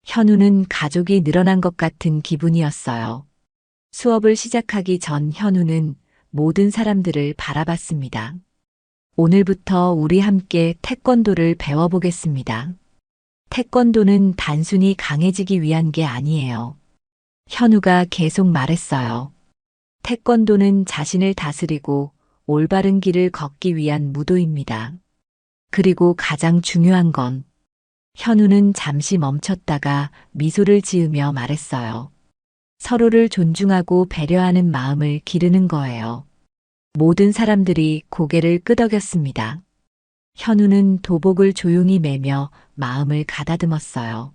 현우는 가족이 늘어난 것 같은 기분이었어요. 수업을 시작하기 전 현우는 모든 사람들을 바라봤습니다. 오늘부터 우리 함께 태권도를 배워보겠습니다. 태권도는 단순히 강해지기 위한 게 아니에요. 현우가 계속 말했어요. 태권도는 자신을 다스리고 올바른 길을 걷기 위한 무도입니다. 그리고 가장 중요한 건 현우는 잠시 멈췄다가 미소를 지으며 말했어요. 서로를 존중하고 배려하는 마음을 기르는 거예요. 모든 사람들이 고개를 끄덕였습니다. 현우는 도복을 조용히 매며 마음을 가다듬었어요.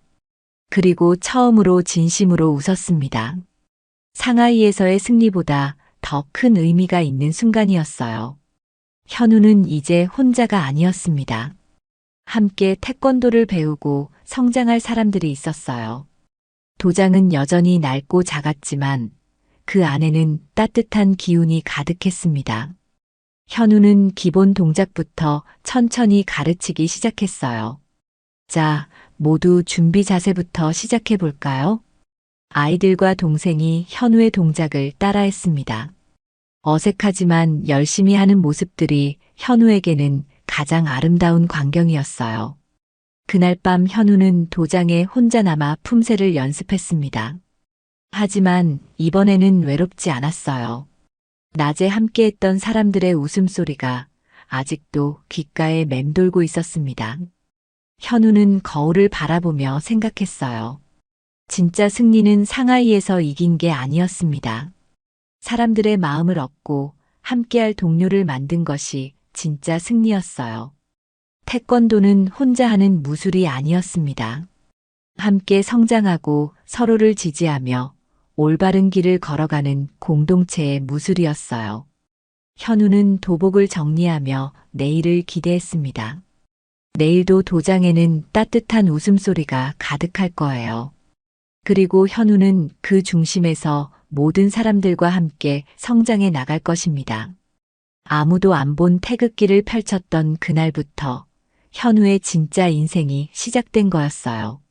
그리고 처음으로 진심으로 웃었습니다. 상하이에서의 승리보다 더 큰 의미가 있는 순간이었어요. 현우는 이제 혼자가 아니었습니다. 함께 태권도를 배우고 성장할 사람들이 있었어요. 도장은 여전히 낡고 작았지만 그 안에는 따뜻한 기운이 가득했습니다. 현우는 기본 동작부터 천천히 가르치기 시작했어요. 자, 모두 준비 자세부터 시작해 볼까요? 아이들과 동생이 현우의 동작을 따라했습니다. 어색하지만 열심히 하는 모습들이 현우에게는 가장 아름다운 광경이었어요. 그날 밤 현우는 도장에 혼자 남아 품새를 연습했습니다. 하지만 이번에는 외롭지 않았어요. 낮에 함께했던 사람들의 웃음소리가 아직도 귓가에 맴돌고 있었습니다. 현우는 거울을 바라보며 생각했어요. 진짜 승리는 상하이에서 이긴 게 아니었습니다. 사람들의 마음을 얻고 함께할 동료를 만든 것이 진짜 승리였어요. 태권도는 혼자 하는 무술이 아니었습니다. 함께 성장하고 서로를 지지하며 올바른 길을 걸어가는 공동체의 무술이었어요. 현우는 도복을 정리하며 내일을 기대했습니다. 내일도 도장에는 따뜻한 웃음소리가 가득할 거예요. 그리고 현우는 그 중심에서 모든 사람들과 함께 성장해 나갈 것입니다. 아무도 안 본 태극기를 펼쳤던 그날부터 현우의 진짜 인생이 시작된 거였어요.